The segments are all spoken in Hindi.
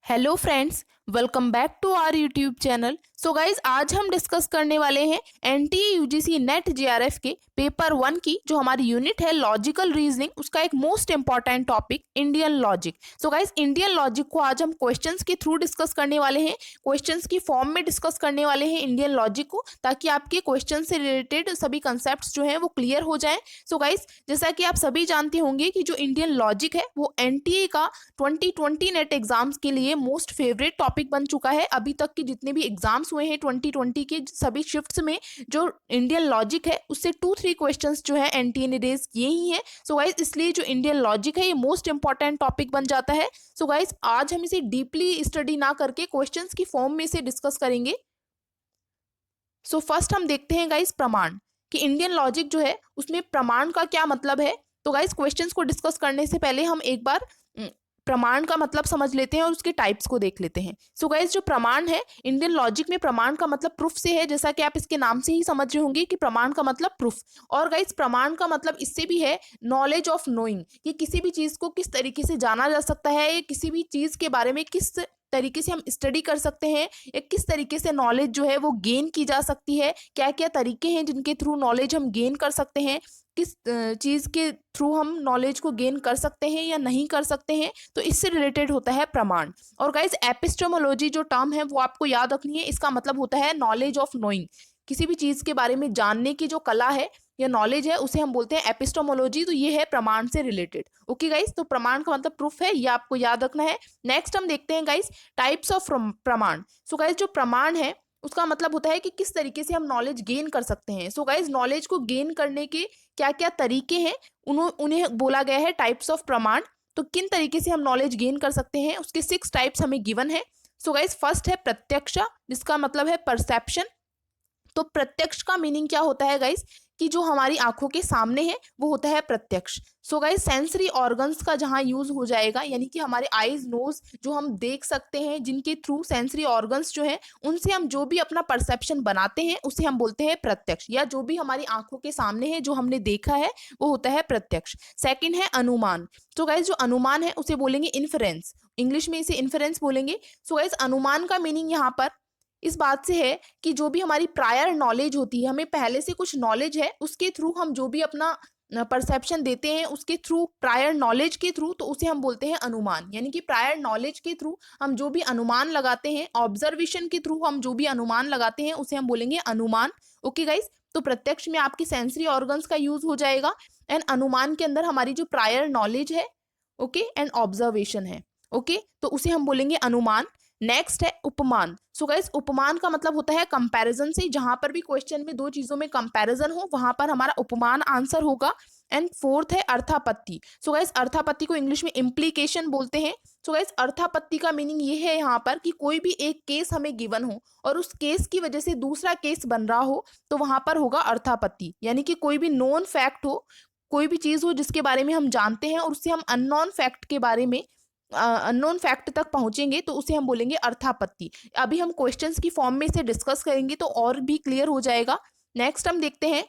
Hello friends, welcome back to our YouTube channel. So guys, आज हम डिस्कस करने वाले हैं एनटीए यूजीसी नेट जेआरएफ के पेपर 1 की जो हमारी यूनिट है लॉजिकल रीजनिंग, उसका एक most important topic Indian logic. So guys, Indian logic को आज हम क्वेश्चंस के थ्रू डिस्कस करने वाले हैं, क्वेश्चंस की फॉर्म में डिस्कस करने वाले हैं इंडियन लॉजिक को, ताकि आपके क्वेश्चन से रिलेटेड सभी कंसेप्ट जो हैं वो क्लियर हो जाएं। सो गाइज, जैसा कि आप सभी जानते होंगे कि जो इंडियन लॉजिक है वो एनटीए का 2020 नेट एग्जाम्स के लिए मोस्ट फेवरेट टॉपिक बन चुका है। अभी तक के जितने भी एग्जाम्स हुए हैं 2020 के सभी शिफ्ट्स में, जो इंडियन लॉजिक है उससे 2-3 क्वेश्चंस जो है एनटीए ने रेज किए ही हैं। सो गाइज, इसलिए जो इंडियन लॉजिक है ये मोस्ट इंपॉर्टेंट टॉपिक बन जाता है। सो गाइज, आज हम इसे डीपली स्टडी ना करके क्वेश्चंस की फॉर्म में इसे डिस्कस करेंगे। सो फर्स्ट हम देखते हैं गाइज प्रमाण, कि इंडियन लॉजिक जो है उसमें प्रमाण का क्या मतलब है। तो गाइज, क्वेश्चंस को डिस्कस करने से पहले हम एक बार प्रमाण का मतलब समझ लेते हैं और उसके टाइप्स को देख लेते हैं। सो गाइज, जो प्रमाण है इंडियन लॉजिक में, प्रमाण का मतलब प्रूफ से है, जैसा कि आप इसके नाम से ही समझ रहे होंगे कि प्रमाण का मतलब प्रूफ। और गाइज, प्रमाण का मतलब इससे भी है नॉलेज ऑफ नोइंग, कि किसी भी चीज को किस तरीके से जाना जा सकता है, या किसी भी चीज के बारे में किस तरीके से हम स्टडी कर सकते हैं, या किस तरीके से नॉलेज जो है वो गेन की जा सकती है, क्या क्या तरीके हैं जिनके थ्रू नॉलेज हम गेन कर सकते हैं, किस चीज़ के थ्रू हम नॉलेज को गेन कर सकते हैं या नहीं कर सकते हैं। तो इससे रिलेटेड होता है प्रमाण। और गाइज, एपिस्टेमोलॉजी जो टर्म है वो आपको याद रखनी है, इसका मतलब होता है नॉलेज ऑफ नोइंग, किसी भी चीज़ के बारे में जानने की जो कला है या नॉलेज है उसे हम बोलते हैं एपिस्टेमोलॉजी। तो ये है प्रमाण से रिलेटेड। ओके गाइज, तो प्रमाण का मतलब प्रूफ है, ये आपको याद रखना है। नेक्स्ट हम देखते हैं गाइज टाइप्स ऑफ प्रमाण। सो गाइज, जो प्रमाण है उसका मतलब होता है कि किस तरीके से हम नॉलेज गेन कर सकते हैं। सो गाइज, नॉलेज को गेन करने के क्या क्या तरीके हैं उन्हें बोला गया है टाइप्स ऑफ प्रमाण। तो किन तरीके से हम नॉलेज गेन कर सकते हैं उसके 6 टाइप्स हमें गिवन है। सो गाइज, फर्स्ट है प्रत्यक्ष, जिसका मतलब है परसेप्शन। तो प्रत्यक्ष का मीनिंग क्या होता है गाइस, कि जो हमारी आंखों के सामने है वो होता है प्रत्यक्ष। सो गाइस, सेंसरी ऑर्गन्स का जहां यूज हो जाएगा, यानी कि हमारे आईज नोज जो हम देख सकते हैं, जिनके थ्रू सेंसरी ऑर्गन्स जो हैं उनसे हम जो भी अपना परसेप्शन बनाते हैं उसे हम बोलते हैं प्रत्यक्ष, या जो भी हमारी आंखों के सामने है जो हमने देखा है वो होता है प्रत्यक्ष। सेकंड है अनुमान। तो गाइस, जो अनुमान है उसे बोलेंगे इन्फरेंस, इंग्लिश में इसे इन्फरेंस बोलेंगे। सो गाइस, अनुमान का मीनिंग यहाँ पर इस बात से है कि जो भी हमारी प्रायर नॉलेज होती है, हमें पहले से कुछ नॉलेज है, उसके थ्रू हम जो भी अपना परसेप्शन देते हैं उसके थ्रू, प्रायर नॉलेज के थ्रू, तो उसे हम बोलते हैं अनुमान। यानी कि प्रायर नॉलेज के थ्रू हम जो भी अनुमान लगाते हैं, ऑब्जर्वेशन के थ्रू हम जो भी अनुमान लगाते हैं उसे हम बोलेंगे अनुमान। ओके गाइस, तो प्रत्यक्ष में आपकी सेंसरी ऑर्गन्स का यूज हो जाएगा, एंड अनुमान के अंदर हमारी जो प्रायर नॉलेज है, ओके, एंड ऑब्जर्वेशन है, ओके, तो उसे हम बोलेंगे अनुमान। नेक्स्ट है उपमान। सो गाइस, उपमान का मतलब होता है कंपैरिजन से, जहां पर भी क्वेश्चन में दो चीजों में कंपैरिजन हो वहां पर हमारा उपमान आंसर होगा। एंड फोर्थ है अर्थापत्ति। सो गाइस, अर्थापत्ति को इंग्लिश में इम्प्लीकेशन बोलते हैं। सो गाइस, अर्थापत्ति का मीनिंग ये है यहाँ पर कि कोई भी एक केस हमें गिवन हो और उस केस की वजह से दूसरा केस बन रहा हो, तो वहां पर होगा अर्थापत्ति। यानी कि कोई भी नोन फैक्ट हो, कोई भी चीज हो जिसके बारे में हम जानते हैं और उससे हम अननोन फैक्ट के बारे में, अननोन फैक्ट तक पहुंचेंगे, तो उसे हम बोलेंगे अर्थापत्ति। अभी हम क्वेश्चंस की फॉर्म में इसे डिस्कस करेंगे तो और भी क्लियर हो जाएगा। नेक्स्ट हम देखते हैं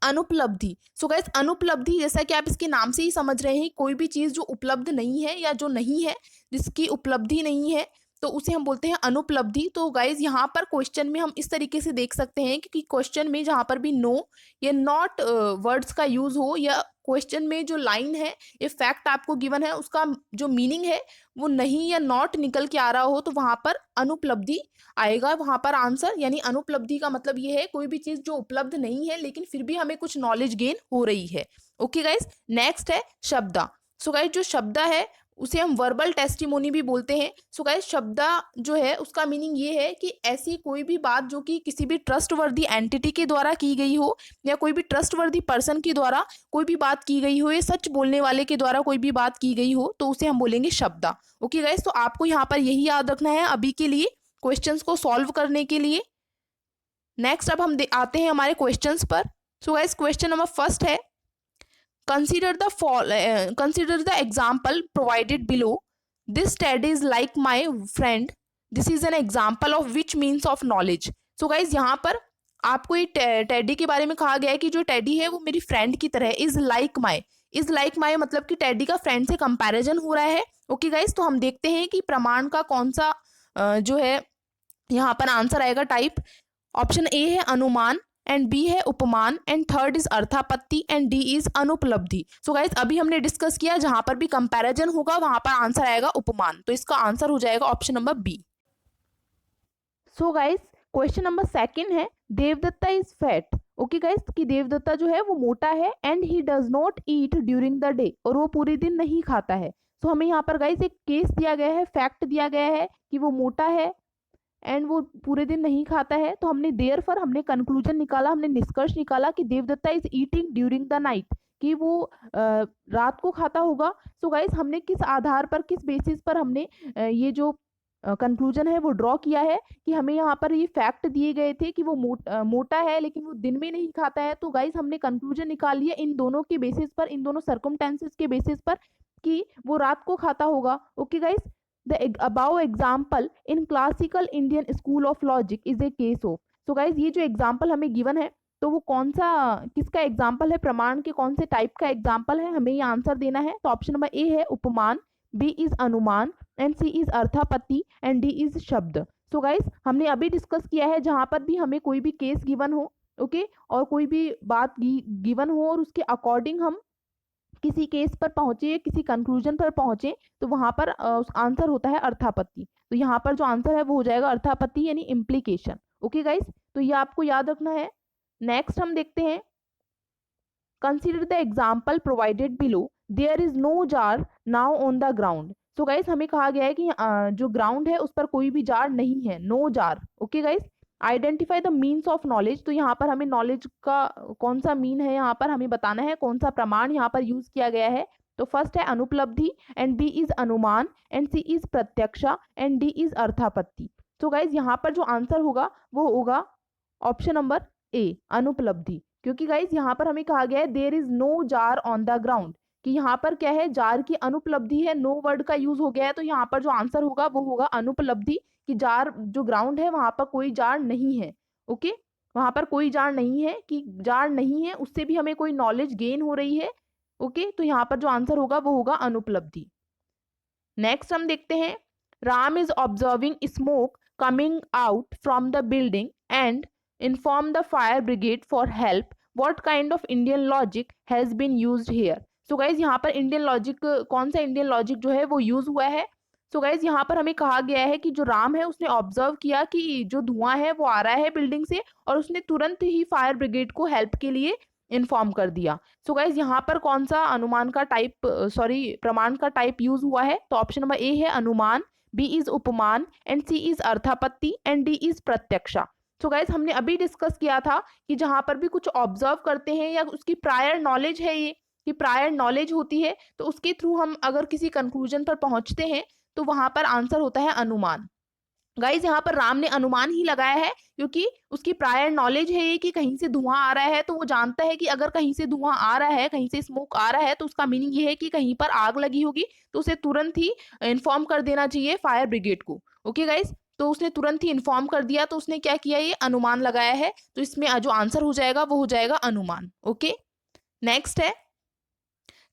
अनुपलब्धि। सो गाइस, अनुपलब्धि, जैसा कि आप इसके नाम से ही समझ रहे हैं, कोई भी चीज जो उपलब्ध नहीं है या जो नहीं है, जिसकी उपलब्धि नहीं है, तो उसे हम बोलते हैं अनुपलब्धि। तो गाइज, यहाँ पर क्वेश्चन में हम इस तरीके से देख सकते हैं कि क्वेश्चन में जहाँ पर भी नो या नॉट वर्ड्स का यूज हो, या क्वेश्चन में जो लाइन है, ये फैक्ट आपको गिवन है, उसका जो मीनिंग है वो नहीं या नॉट निकल के आ रहा हो, तो वहां पर अनुपलब्धि आएगा वहां पर आंसर। यानी अनुपलब्धि का मतलब ये है कोई भी चीज जो उपलब्ध नहीं है लेकिन फिर भी हमें कुछ नॉलेज गेन हो रही है। ओके गाइज, नेक्स्ट है शब्दा। सो गाइज, जो शब्दा है उसे हम वर्बल टेस्टिमोनी भी बोलते हैं। सो गाइस, शब्दा जो है उसका मीनिंग ये है कि ऐसी कोई भी बात जो कि किसी भी ट्रस्टवर्दी एंटिटी के द्वारा की गई हो, या कोई भी ट्रस्टवर्दी पर्सन के द्वारा कोई भी बात की गई हो, या सच बोलने वाले के द्वारा कोई भी बात की गई हो, तो उसे हम बोलेंगे शब्दा। ओके गाइस, तो आपको यहाँ पर यही याद रखना है अभी के लिए क्वेश्चंस को सॉल्व करने के लिए। नेक्स्ट अब हम आते हैं हमारे क्वेश्चंस पर। सो गाइस, क्वेश्चन नंबर फर्स्ट है, consider the example provided below. This Ted is like my friend. This is an example of which means of knowledge. So guys, यहाँ पर आपको ये टेडी के बारे में कहा गया है कि जो टेडी है वो मेरी फ्रेंड की तरह है। Is like my, is like my मतलब कि टेडी का फ्रेंड से कंपैरिजन हो रहा है। ओके गाइस, तो हम देखते हैं कि प्रमाण का कौन सा जो है यहाँ पर आंसर आएगा टाइप। ऑप्शन ए है अनुमान एंड बी है उपमान एंड थर्ड इज अर्थापत्ति एंड डी इज अनुपलब्धि। सो गाइस अभी हमने डिस्कस किया जहां पर भी कंपैरिजन होगा वहां पर आंसर आएगा उपमान, तो इसका आंसर हो जाएगा option number B. So guys question number second है Devadatta is fat. Okay guys कि देवदत्ता जो है वो मोटा है and he does not eat during the day, और वो पूरे दिन नहीं खाता है। तो हमें यहाँ पर गाइस एक केस दिया गया है, फैक्ट दिया गया है कि वो मोटा है एंड वो पूरे दिन नहीं खाता है। तो हमने देयरफॉर हमने कंक्लूजन निकाला, हमने निष्कर्ष निकाला कि Devdatta is eating during the night, कि वो रात को खाता होगा। सो गाइस हमने किस आधार पर, किस बेसिस पर हमने ये जो कंक्लूजन है वो ड्रॉ किया है कि हमें यहाँ पर ये फैक्ट दिए गए थे कि वो मोटा है लेकिन वो दिन में नहीं खाता है। तो गाइस हमने कंक्लूजन निकाल लिया इन दोनों के बेसिस पर, इन दोनों सर्कमस्टेंसेस के बेसिस पर कि वो रात को खाता होगा। Okay guys, the above example in classical Indian school of logic is a case of। so guys ये जो एग्जाम्पल हमें गिवन है तो वो कौन सा, किसका एग्जाम्पल है, प्रमाण के कौन से टाइप का एग्जाम्पल है, हमें ये आंसर देना है। तो ऑप्शन नंबर ए है उपमान, बी इज अनुमान एंड सी इज अर्थापत्ति एंड डी इज शब्द। सो गाइस हमने अभी डिस्कस किया है जहां पर भी हमें कोई भी केस गिवन हो, ओके और कोई भी बात गिवन हो और उसके अकॉर्डिंग हम किसी केस पर पहुंचे, किसी कंक्लूजन पर पहुंचे, तो वहां पर आंसर होता है अर्थापत्ति। तो यहाँ पर जो आंसर है वो हो जाएगा अर्थापत्ति यानी इम्प्लीकेशन। ओके गाइस, तो ये आपको याद रखना है। नेक्स्ट हम देखते हैं consider the example provided below, there is no jar now on the ground. So guys हमें कहा गया है कि जो ग्राउंड है उस पर कोई भी जार नहीं है, no jar. Okay guys, identify the means of knowledge. तो यहाँ पर हमें नॉलेज का कौन सा मीन है यहाँ पर हमें बताना है, कौन सा प्रमाण यहाँ पर यूज किया गया है। तो फर्स्ट है अनुपलब्धि एंड बी इज अनुमान एंड सी इज प्रत्यक्षा एंड डी इज अर्थापत्ति। तो गाइज यहाँ पर जो आंसर होगा वो होगा ऑप्शन नंबर ए अनुपलब्धि, क्योंकि गाइज यहाँ पर हमें कहा गया है there is no jar on the ground, कि यहाँ पर क्या है, जार की अनुपलब्धि है, नो वर्ड का यूज हो गया है। तो यहाँ पर जो आंसर होगा वो होगा अनुपलब्धि, कि जार जो ग्राउंड है वहां पर कोई जार नहीं है। ओके, वहां पर कोई जार नहीं है, कि जार नहीं है उससे भी हमें कोई नॉलेज गेन हो रही है। ओके, तो यहाँ पर जो आंसर होगा वो होगा अनुपलब्धि। नेक्स्ट हम देखते हैं Ram is observing smoke coming out from the building and inform the fire brigade for help, what kind of Indian logic has been used here. So guys यहाँ पर इंडियन लॉजिक, कौन सा इंडियन लॉजिक जो है वो यूज हुआ है। सो गाइज यहाँ पर हमें कहा गया है कि जो राम है उसने ऑब्जर्व किया कि जो धुआं है वो आ रहा है बिल्डिंग से, और उसने तुरंत ही फायर ब्रिगेड को हेल्प के लिए इन्फॉर्म कर दिया। सो गाइज यहाँ पर कौन सा अनुमान का टाइप, प्रमाण का टाइप यूज हुआ है। तो ऑप्शन नंबर ए है अनुमान, बी इज उपमान एंड सी इज अर्थापत्ति एंड डी इज प्रत्यक्षा। सो गाइज हमने अभी डिस्कस किया था कि जहां पर भी कुछ ऑब्जर्व करते हैं या उसकी प्रायर नॉलेज है, ये कि प्रायर नॉलेज होती है, तो उसके थ्रू हम अगर किसी कंक्लूजन पर पहुंचते हैं तो वहां पर आंसर होता है अनुमान। गाइज यहाँ पर राम ने अनुमान ही लगाया है क्योंकि उसकी प्रायर नॉलेज है ये कि कहीं से धुआं आ रहा है, तो वो जानता है कि अगर कहीं से धुआं आ रहा है, कहीं से स्मोक आ रहा है, तो उसका मीनिंग ये है कि कहीं पर आग लगी होगी, तो उसे तुरंत ही इन्फॉर्म कर देना चाहिए फायर ब्रिगेड को। ओके गाइज, तो उसने तुरंत ही इन्फॉर्म कर दिया, तो उसने क्या किया, ये अनुमान लगाया है। तो इसमें जो आंसर हो जाएगा वो हो जाएगा अनुमान। ओके, नेक्स्ट है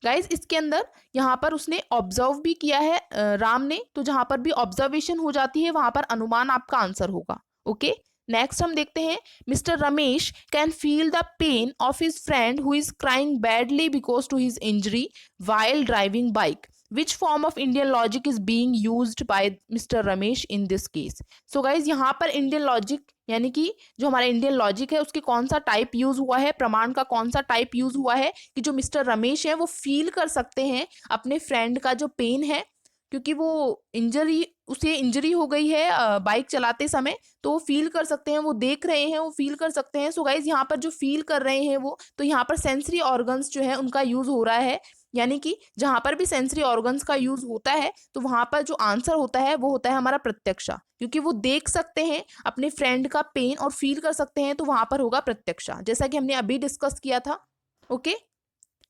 गाइज इसके अंदर यहाँ पर उसने ऑब्जर्व भी किया है राम ने, तो जहां पर भी ऑब्जर्वेशन हो जाती है वहां पर अनुमान आपका आंसर होगा। ओके, नेक्स्ट हम देखते हैं mister Ramesh can feel the pain of his friend who is crying badly because to his injury while driving bike, which form of Indian logic is being used by mister Ramesh in this case. So guys यहाँ पर इंडियन लॉजिक यानी कि जो हमारा इंडियन लॉजिक है उसके कौन सा टाइप यूज हुआ है, प्रमाण का कौन सा टाइप यूज हुआ है कि जो मिस्टर रमेश है वो फील कर सकते हैं अपने फ्रेंड का जो पेन है, क्योंकि वो उसे इंजरी हो गई है बाइक चलाते समय, तो वो फील कर सकते हैं, वो देख रहे हैं, वो फील कर सकते हैं। सो गाइज यहाँ पर जो फील कर रहे हैं वो, तो यहाँ पर सेंसरी ऑर्गन्स जो है उनका यूज हो रहा है, यानी कि जहां पर भी सेंसरी ऑर्गन्स का यूज होता है तो वहां पर जो आंसर होता है वो होता है हमारा प्रत्यक्षा, क्योंकि वो देख सकते हैं अपने फ्रेंड का पेन और फील कर सकते हैं, तो वहां पर होगा प्रत्यक्षा, जैसा कि हमने अभी डिस्कस किया था। ओके,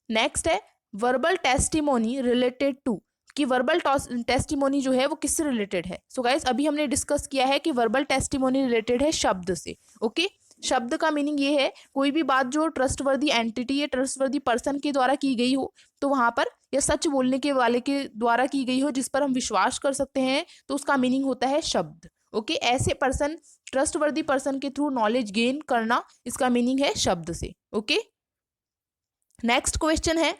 नेक्स्ट है वर्बल टेस्टिमोनी रिलेटेड टू, कि वर्बल टेस्टिमोनी जो है वो किससे रिलेटेड है। सो गाइस अभी हमने डिस्कस किया है कि वर्बल टेस्टिमोनी रिलेटेड है शब्द से। ओके, शब्द का मीनिंग ये है कोई भी बात जो ट्रस्टवर्दी एंटिटी या ट्रस्टवर्दी पर्सन के द्वारा की गई हो, तो वहां पर, या सच बोलने के वाले के द्वारा की गई हो जिस पर हम विश्वास कर सकते हैं, तो उसका मीनिंग होता है शब्द। ओके, ऐसे पर्सन, ट्रस्टवर्दी पर्सन के थ्रू नॉलेज गेन करना, इसका मीनिंग है शब्द से। ओके, नेक्स्ट क्वेश्चन है,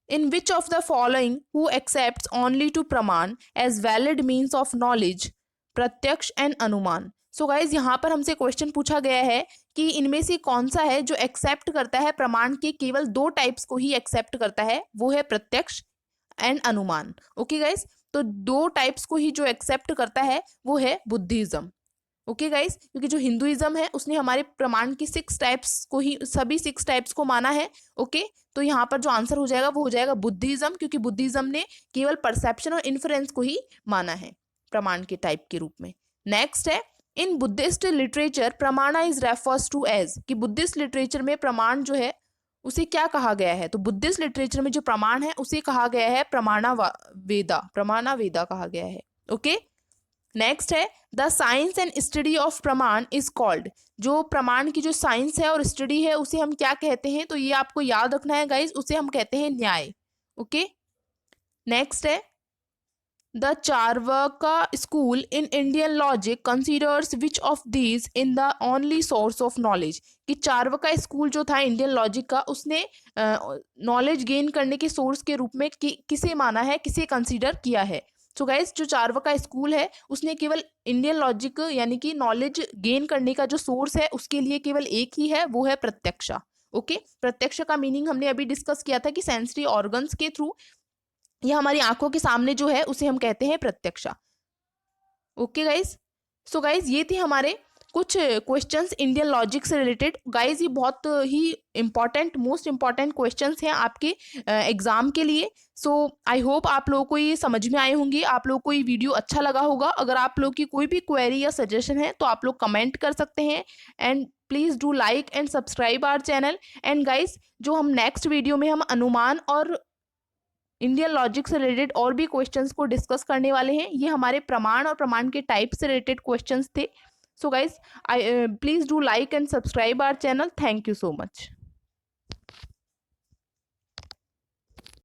in which of the following who accepts only two प्रमाण as valid means of knowledge, प्रत्यक्ष एंड अनुमान। सो गाइज यहाँ पर हमसे क्वेश्चन पूछा गया है कि इनमें से कौन सा है जो एक्सेप्ट करता है प्रमाण के केवल दो टाइप्स को ही एक्सेप्ट करता है, वो है प्रत्यक्ष एंड अनुमान। ओके गाइज, तो दो टाइप्स को ही जो एक्सेप्ट करता है वो है बुद्धिज्म। ओके गाइस, क्योंकि जो हिंदुइज्म है उसने हमारे प्रमाण की 6 टाइप्स को ही, सभी 6 टाइप्स को माना है। ओके, तो यहाँ पर जो आंसर हो जाएगा वो हो जाएगा बुद्धिज्म, क्योंकि बुद्धिज्म ने केवल परसेप्शन और इन्फरेंस को ही माना है प्रमाण के टाइप के रूप में। नेक्स्ट है, इन बुद्धिस्ट लिटरेचर प्रमाणा इज रेफर्स टू एज, कि बुद्धिस्ट लिटरेचर में प्रमाण जो है उसे क्या कहा गया है, तो बुद्धिस्ट लिटरेचर में जो प्रमाण है उसे कहा गया है प्रमाणा वेदा, प्रमाणा वेदा कहा गया है। ओके, नेक्स्ट है, the science and study of प्रमाण इज कॉल्ड, जो प्रमाण की जो साइंस है और स्टडी है उसे हम क्या कहते हैं, तो ये आपको याद रखना है गाइज, उसे हम कहते हैं न्याय। ओके, नेक्स्ट है, the Charvaka school in Indian logic considers which of these in the only source of knowledge, कि चार्वाका स्कूल जो था इंडियन लॉजिक का, उसने नॉलेज गेन करने के सोर्स के रूप में किसे माना है, किसे कंसीडर किया है। सो गाइस, जो चार्वाका स्कूल है उसने केवल इंडियन लॉजिक यानी कि नॉलेज गेन करने का जो सोर्स है उसके लिए केवल एक ही है, वो है प्रत्यक्षा। ओके, प्रत्यक्ष का मीनिंग हमने अभी डिस्कस किया था कि सेंसरी ऑर्गन्स के थ्रू, या हमारी आंखों के सामने जो है उसे हम कहते हैं प्रत्यक्षा। ओके गाइज, सो गाइज ये थे हमारे कुछ क्वेश्चंस इंडियन लॉजिक से रिलेटेड। गाइज ये बहुत ही इंपॉर्टेंट, मोस्ट इंपॉर्टेंट क्वेश्चंस हैं आपके एग्जाम के लिए। सो आई होप आप लोगों को ये समझ में आए होंगे, आप लोगों को ये वीडियो अच्छा लगा होगा। अगर आप लोगों की कोई भी क्वेरी या सजेशन है तो आप लोग कमेंट कर सकते हैं, and please do like and subscribe our channel. And guys, जो हम नेक्स्ट वीडियो में हम अनुमान और इंडियन लॉजिक से रिलेटेड और भी क्वेश्चंस को डिस्कस करने वाले हैं, ये हमारे प्रमाण और प्रमाण के टाइप से रिलेटेड क्वेश्चंस थे। So guys, I please do like and subscribe our channel. Thank you so much.